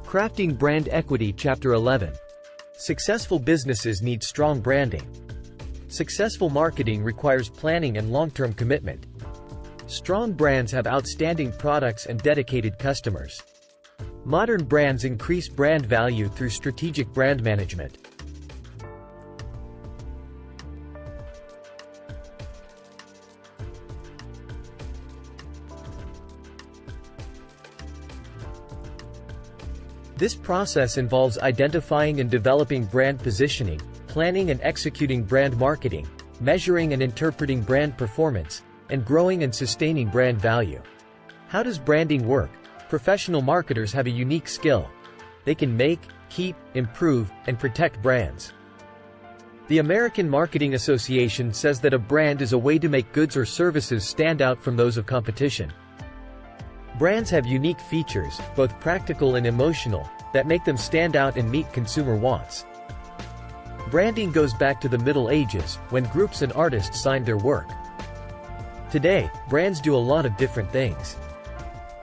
Crafting Brand Equity Chapter 11. Successful businesses need strong branding. Successful marketing requires planning and long-term commitment. Strong brands have outstanding products and dedicated customers. Modern brands increase brand value through strategic brand management. This process involves identifying and developing brand positioning, planning and executing brand marketing, measuring and interpreting brand performance, and growing and sustaining brand value. How does branding work? Professional marketers have a unique skill. They can make, keep, improve, and protect brands. The American Marketing Association says that a brand is a way to make goods or services stand out from those of competition. Brands have unique features, both practical and emotional, that make them stand out and meet consumer wants. Branding goes back to the Middle Ages, when groups and artists signed their work. Today, brands do a lot of different things.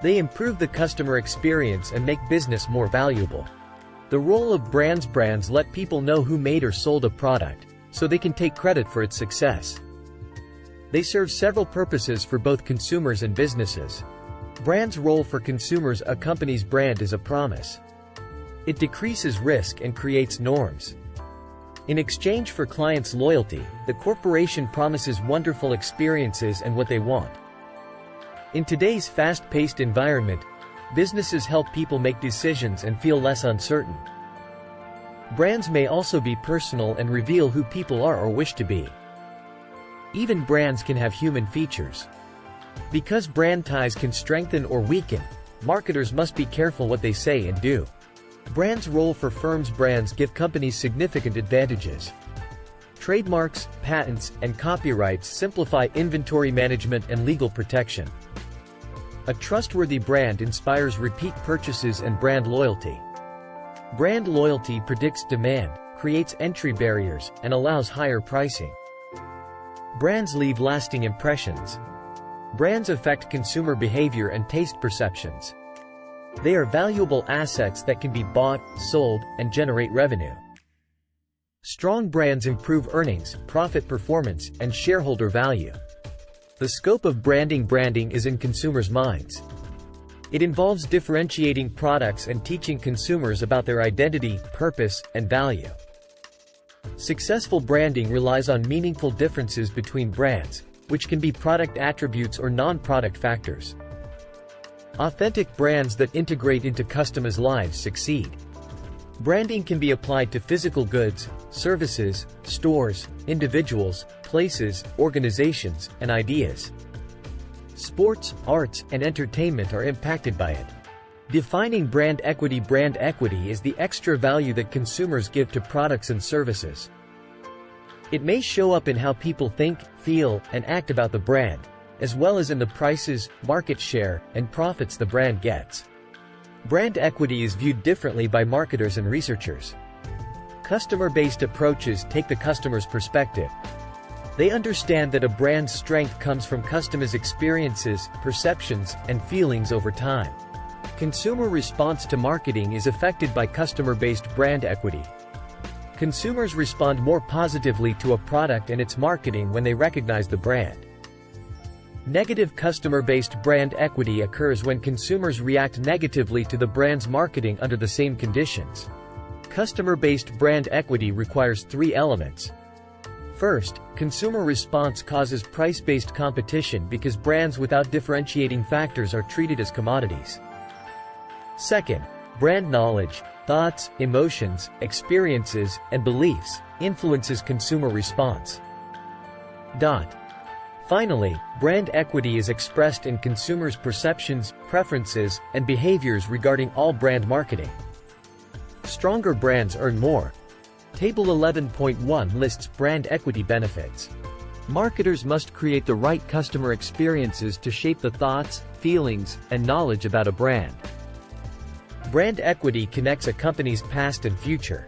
They improve the customer experience and make business more valuable. The role of brands let people know who made or sold a product, so they can take credit for its success. They serve several purposes for both consumers and businesses. Brand's role for consumers: a company's brand is a promise. It decreases risk and creates norms. In exchange for clients' loyalty, the corporation promises wonderful experiences and what they want. In today's fast-paced environment, businesses help people make decisions and feel less uncertain. Brands may also be personal and reveal who people are or wish to be. Even brands can have human features. Because brand ties can strengthen or weaken, marketers must be careful what they say and do. Brands' role for firms: brands give companies significant advantages. Trademarks, patents, and copyrights simplify inventory management and legal protection. A trustworthy brand inspires repeat purchases and brand loyalty. Brand loyalty predicts demand, creates entry barriers, and allows higher pricing. Brands leave lasting impressions. Brands affect consumer behavior and taste perceptions. They are valuable assets that can be bought, sold, and generate revenue. Strong brands improve earnings, profit performance, and shareholder value. The scope of branding is in consumers' minds. It involves differentiating products and teaching consumers about their identity, purpose, and value. Successful branding relies on meaningful differences between brands, which can be product attributes or non-product factors. Authentic brands that integrate into customers' lives succeed. Branding can be applied to physical goods, services, stores, individuals, places, organizations, and ideas. Sports, arts, and entertainment are impacted by it. Defining brand equity: brand equity is the extra value that consumers give to products and services. It may show up in how people think, feel, and act about the brand, as well as in the prices, market share, and profits the brand gets. Brand equity is viewed differently by marketers and researchers. Customer-based approaches take the customer's perspective. They understand that a brand's strength comes from customers' experiences, perceptions, and feelings over time. Consumer response to marketing is affected by customer-based brand equity. Consumers respond more positively to a product and its marketing when they recognize the brand. Negative customer-based brand equity occurs when consumers react negatively to the brand's marketing under the same conditions. Customer-based brand equity requires three elements. First, consumer response causes price-based competition because brands without differentiating factors are treated as commodities. Second, brand knowledge, thoughts, emotions, experiences, and beliefs influences consumer response. Finally, brand equity is expressed in consumers' perceptions, preferences, and behaviors regarding all brand marketing. Stronger brands earn more. Table 11.1 lists brand equity benefits. Marketers must create the right customer experiences to shape the thoughts, feelings, and knowledge about a brand. Brand equity connects a company's past and future.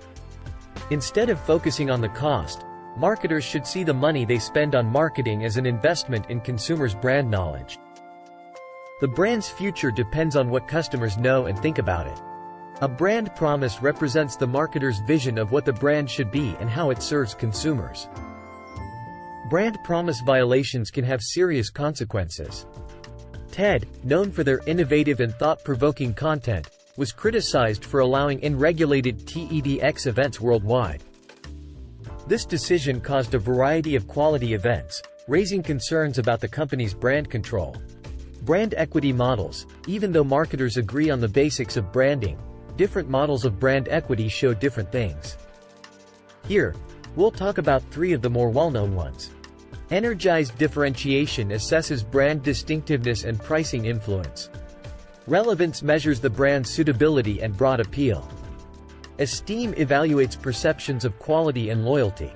Instead of focusing on the cost, marketers should see the money they spend on marketing as an investment in consumers' brand knowledge. The brand's future depends on what customers know and think about it. A brand promise represents the marketer's vision of what the brand should be and how it serves consumers. Brand promise violations can have serious consequences. TED, known for their innovative and thought-provoking content, was criticized for allowing unregulated TEDx events worldwide. This decision caused a variety of quality events, raising concerns about the company's brand control. Brand equity models. Even though marketers agree on the basics of branding, different models of brand equity show different things. Here, we'll talk about 3 of the more well-known ones. Energized differentiation assesses brand distinctiveness and pricing influence. Relevance measures the brand's suitability and broad appeal. Esteem evaluates perceptions of quality and loyalty.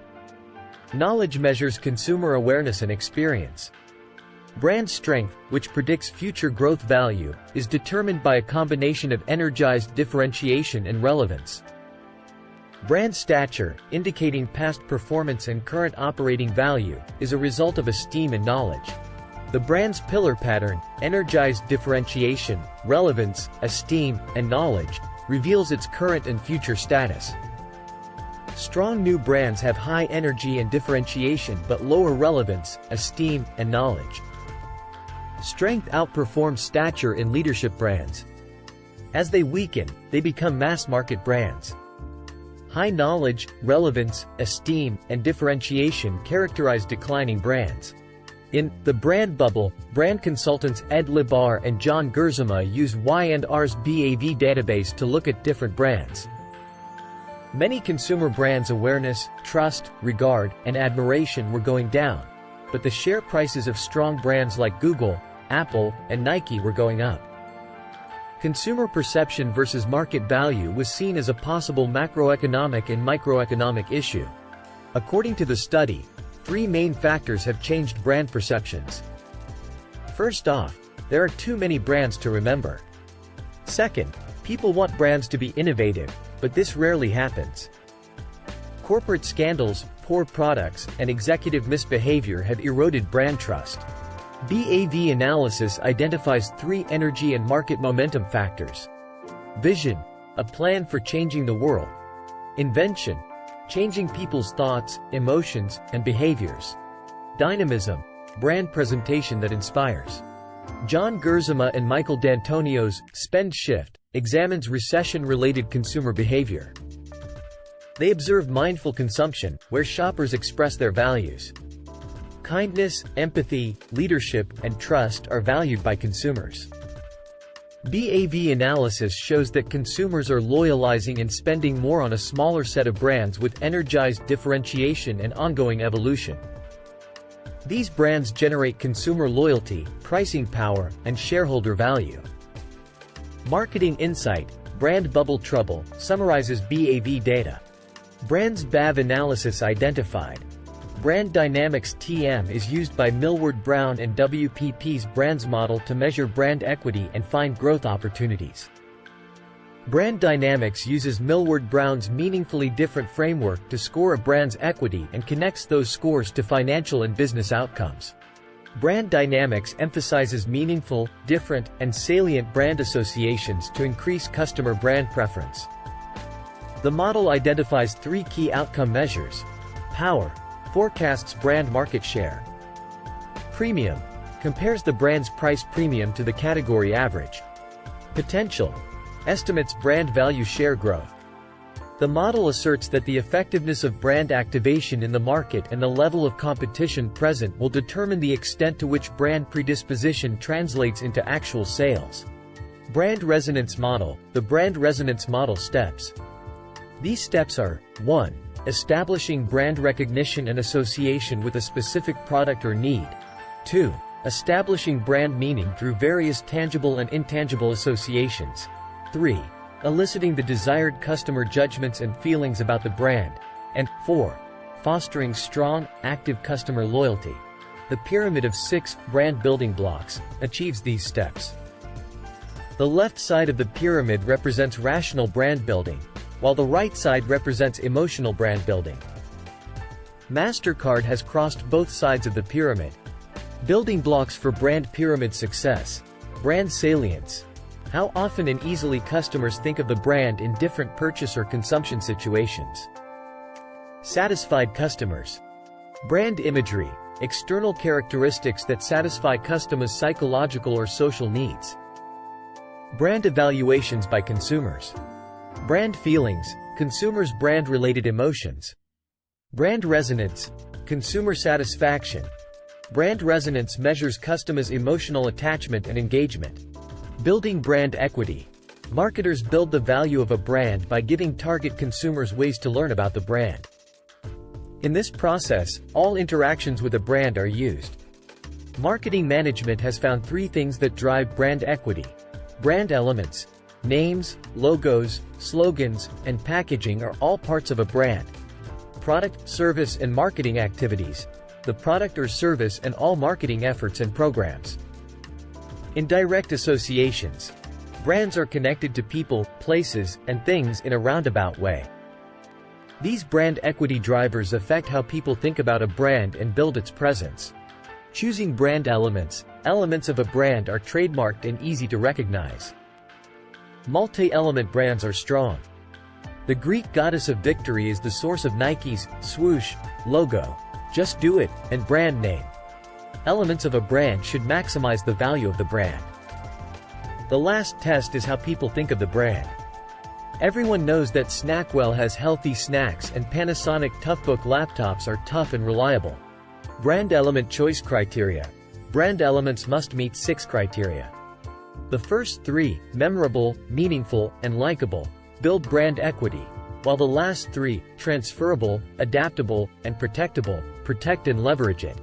Knowledge measures consumer awareness and experience. Brand strength, which predicts future growth value, is determined by a combination of energized differentiation and relevance. Brand stature, indicating past performance and current operating value, is a result of esteem and knowledge. The brand's pillar pattern, energized differentiation, relevance, esteem, and knowledge, reveals its current and future status. Strong new brands have high energy and differentiation but lower relevance, esteem, and knowledge. Strength outperforms stature in leadership brands. As they weaken, they become mass-market brands. High knowledge, relevance, esteem, and differentiation characterize declining brands. In The Brand Bubble, brand consultants Ed Libar and John Gerzema use Y&R's BAV database to look at different brands. Many consumer brands' awareness, trust, regard, and admiration were going down, but the share prices of strong brands like Google, Apple, and Nike were going up. Consumer perception versus market value was seen as a possible macroeconomic and microeconomic issue. According to the study, 3 main factors have changed brand perceptions. First off, there are too many brands to remember. Second, people want brands to be innovative, but this rarely happens. Corporate scandals, poor products, and executive misbehavior have eroded brand trust. BAV analysis identifies 3 energy and market momentum factors. Vision, a plan for changing the world. Invention, changing people's thoughts, emotions, and behaviors. Dynamism, brand presentation that inspires. John Gerzema and Michael D'Antonio's Spend Shift examines recession-related consumer behavior. They observe mindful consumption, where shoppers express their values. Kindness, empathy, leadership, and trust are valued by consumers. BAV analysis shows that consumers are loyalizing and spending more on a smaller set of brands with energized differentiation and ongoing evolution. These brands generate consumer loyalty, pricing power, and shareholder value. Marketing Insight, Brand Bubble Trouble, summarizes BAV data. Brands BAV analysis identified. Brand Dynamics TM is used by Millward Brown and WPP's brands model to measure brand equity and find growth opportunities. Brand Dynamics uses Millward Brown's meaningfully different framework to score a brand's equity and connects those scores to financial and business outcomes. Brand Dynamics emphasizes meaningful, different, and salient brand associations to increase customer brand preference. The model identifies 3 key outcome measures. Power, forecasts brand market share. Premium, compares the brand's price premium to the category average. Potential, estimates brand value share growth. The model asserts that the effectiveness of brand activation in the market and the level of competition present will determine the extent to which brand predisposition translates into actual sales. Brand Resonance Model, the Brand Resonance Model steps. These steps are: 1. Establishing brand recognition and association with a specific product or need. 2. Establishing brand meaning through various tangible and intangible associations. 3. Eliciting the desired customer judgments and feelings about the brand. And 4. Fostering strong, active customer loyalty. The pyramid of 6 brand building blocks achieves these steps. The left side of the pyramid represents rational brand building, while the right side represents emotional brand building. MasterCard has crossed both sides of the pyramid. Building blocks for brand pyramid success. Brand salience. How often and easily customers think of the brand in different purchase or consumption situations. Satisfied customers. Brand imagery, external characteristics that satisfy customers' psychological or social needs. Brand evaluations by consumers. Brand feelings, consumers' brand-related emotions. Brand resonance, consumer satisfaction. Brand resonance measures customers' emotional attachment and engagement. Building brand equity. Marketers build the value of a brand by giving target consumers ways to learn about the brand. In this process, all interactions with a brand are used. Marketing management has found 3 things that drive brand equity. Brand elements. Names, logos, slogans, and packaging are all parts of a brand. Product, service, and marketing activities. The product or service and all marketing efforts and programs. Indirect associations. Brands are connected to people, places, and things in a roundabout way. These brand equity drivers affect how people think about a brand and build its presence. Choosing brand elements. Elements of a brand are trademarked and easy to recognize. Multi-element brands are strong. The Greek goddess of victory is the source of Nike's swoosh logo, Just Do It, and brand name. Elements of a brand should maximize the value of the brand. The last test is how people think of the brand. Everyone knows that Snackwell has healthy snacks and Panasonic Toughbook laptops are tough and reliable. Brand element choice criteria. Brand elements must meet 6 criteria. The first 3, memorable, meaningful, and likable, build brand equity, while the last 3, transferable, adaptable, and protectable, protect and leverage it.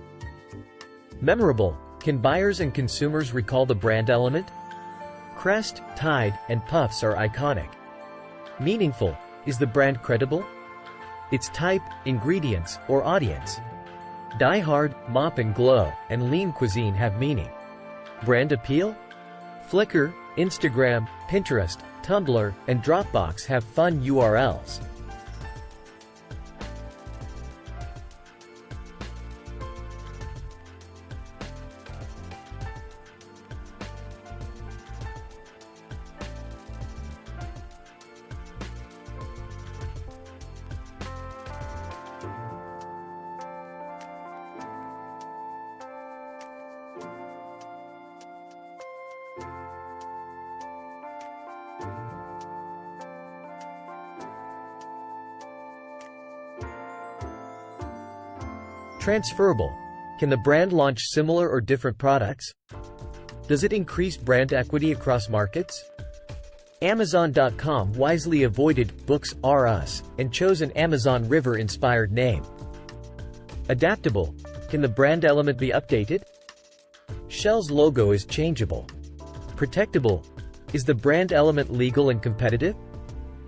Memorable. Can buyers and consumers recall the brand element? Crest, Tide, and Puffs are iconic. Meaningful. Is the brand credible? Its type, ingredients, or audience. Die Hard, Mop and Glow, and Lean Cuisine have meaning. Brand appeal? Flickr, Instagram, Pinterest, Tumblr, and Dropbox have fun URLs. Transferable. Can the brand launch similar or different products? Does it increase brand equity across markets? Amazon.com wisely avoided Books R Us and chose an Amazon River-inspired name. Adaptable. Can the brand element be updated? Shell's logo is changeable. Protectable. Is the brand element legal and competitive?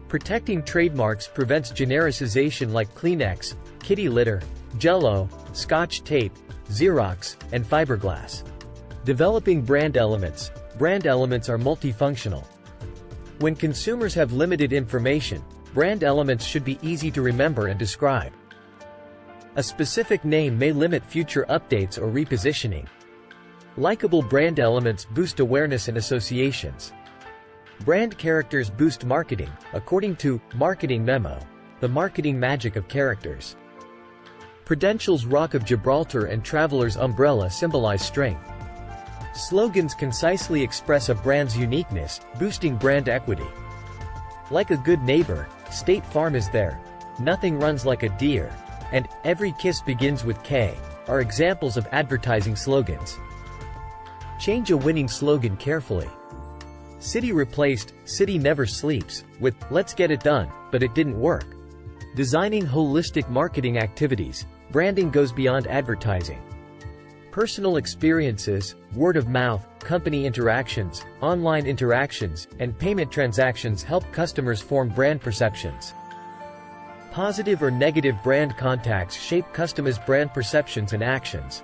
Protecting trademarks prevents genericization like Kleenex, kitty litter, Jell-O, Scotch tape, Xerox, and fiberglass. Developing brand elements. Brand elements are multifunctional. When consumers have limited information, brand elements should be easy to remember and describe. A specific name may limit future updates or repositioning. Likeable brand elements boost awareness and associations. Brand characters boost marketing, according to Marketing Memo, The Marketing Magic of Characters. Prudential's Rock of Gibraltar and Traveler's Umbrella symbolize strength. Slogans concisely express a brand's uniqueness, boosting brand equity. Like a good neighbor, State Farm is there. Nothing runs like a deer. And every kiss begins with K are examples of advertising slogans. Change a winning slogan carefully. Citi replaced City Never Sleeps with Let's Get It Done, but it didn't work. Designing holistic marketing activities. Branding goes beyond advertising. Personal experiences, word of mouth, company interactions, online interactions, and payment transactions help customers form brand perceptions. Positive or negative brand contacts shape customers' brand perceptions and actions.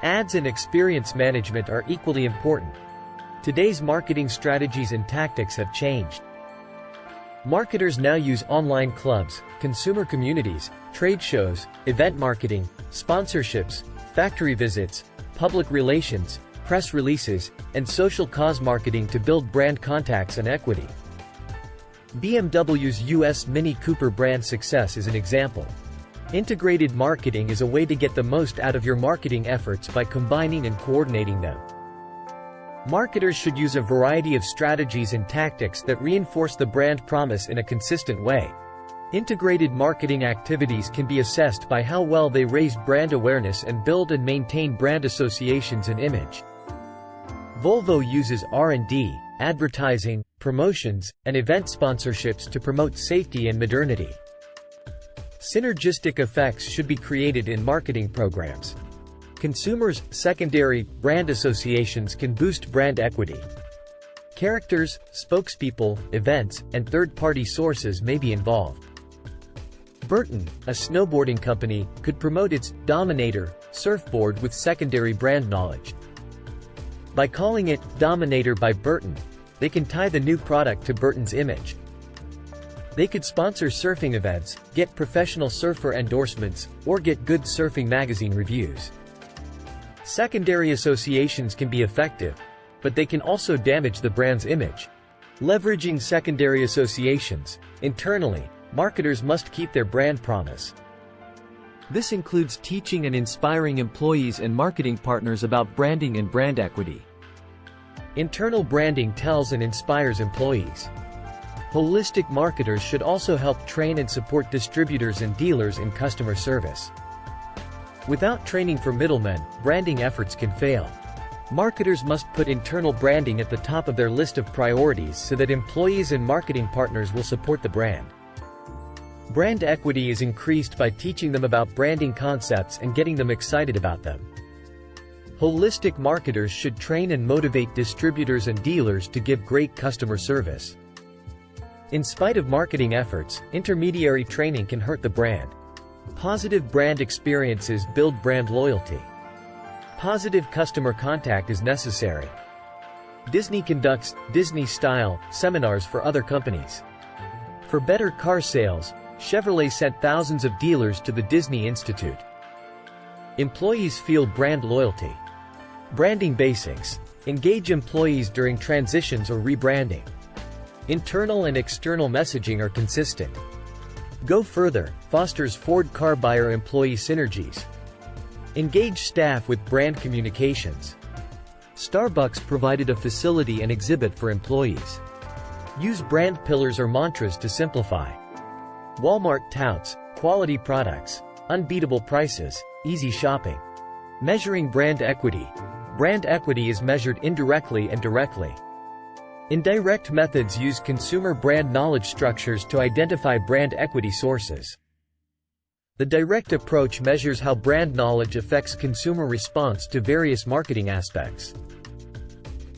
Ads and experience management are equally important. Today's marketing strategies and tactics have changed. Marketers now use online clubs, consumer communities, trade shows, event marketing, sponsorships, factory visits, public relations, press releases, and social cause marketing to build brand contacts and equity. BMW's US Mini Cooper brand success is an example. Integrated marketing is a way to get the most out of your marketing efforts by combining and coordinating them. Marketers should use a variety of strategies and tactics that reinforce the brand promise in a consistent way. Integrated marketing activities can be assessed by how well they raise brand awareness and build and maintain brand associations and image. Volvo uses R&D, advertising, promotions, and event sponsorships to promote safety and modernity. Synergistic effects should be created in marketing programs. Consumers' secondary brand associations can boost brand equity. Characters, spokespeople, events, and third-party sources may be involved. Burton, a snowboarding company, could promote its Dominator surfboard with secondary brand knowledge. By calling it Dominator by Burton, they can tie the new product to Burton's image. They could sponsor surfing events, get professional surfer endorsements, or get good surfing magazine reviews. Secondary associations can be effective, but they can also damage the brand's image. Leveraging secondary associations, internally, marketers must keep their brand promise. This includes teaching and inspiring employees and marketing partners about branding and brand equity. Internal branding tells and inspires employees. Holistic marketers should also help train and support distributors and dealers in customer service. Without training for middlemen, branding efforts can fail. Marketers must put internal branding at the top of their list of priorities so that employees and marketing partners will support the brand. Brand equity is increased by teaching them about branding concepts and getting them excited about them. Holistic marketers should train and motivate distributors and dealers to give great customer service. In spite of marketing efforts, intermediary training can hurt the brand. Positive brand experiences build brand loyalty. Positive customer contact is necessary. Disney conducts Disney-style seminars for other companies. For better car sales, Chevrolet sent thousands of dealers to the Disney Institute. Employees feel brand loyalty. Branding basics. Engage employees during transitions or rebranding. Internal and external messaging are consistent. Go further, fosters Ford car buyer employee synergies. Engage staff with brand communications. Starbucks provided a facility and exhibit for employees. Use brand pillars or mantras to simplify. Walmart touts quality products, unbeatable prices, easy shopping. Measuring brand equity. Brand equity is measured indirectly and directly. Indirect methods use consumer brand knowledge structures to identify brand equity sources. The direct approach measures how brand knowledge affects consumer response to various marketing aspects.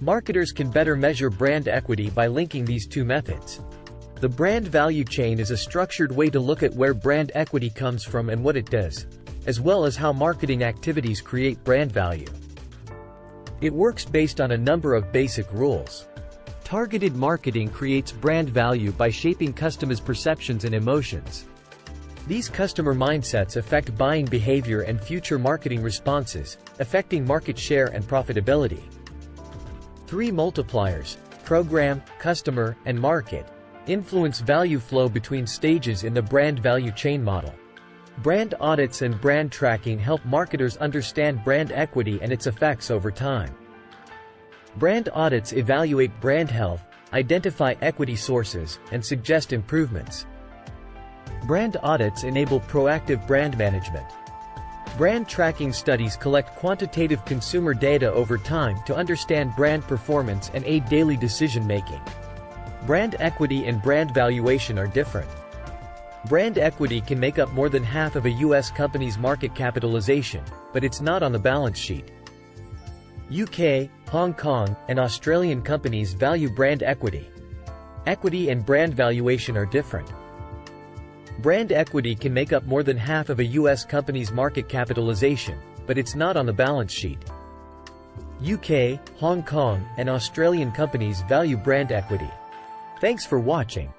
Marketers can better measure brand equity by linking these two methods. The brand value chain is a structured way to look at where brand equity comes from and what it does, as well as how marketing activities create brand value. It works based on a number of basic rules. Targeted marketing creates brand value by shaping customers' perceptions and emotions. These customer mindsets affect buying behavior and future marketing responses, affecting market share and profitability. 3 multipliers, program, customer, and market, influence value flow between stages in the brand value chain model. Brand audits and brand tracking help marketers understand brand equity and its effects over time. Brand audits evaluate brand health, identify equity sources, and suggest improvements. Brand audits enable proactive brand management. Brand tracking studies collect quantitative consumer data over time to understand brand performance and aid daily decision-making. Brand equity and brand valuation are different. Brand equity can make up more than half of a U.S. company's market capitalization, but it's not on the balance sheet. UK, Hong Kong, and Australian companies value brand equity. Equity and brand valuation are different. Brand equity can make up more than half of a U.S. company's market capitalization, but it's not on the balance sheet. UK, Hong Kong, and Australian companies value brand equity. Thanks for watching.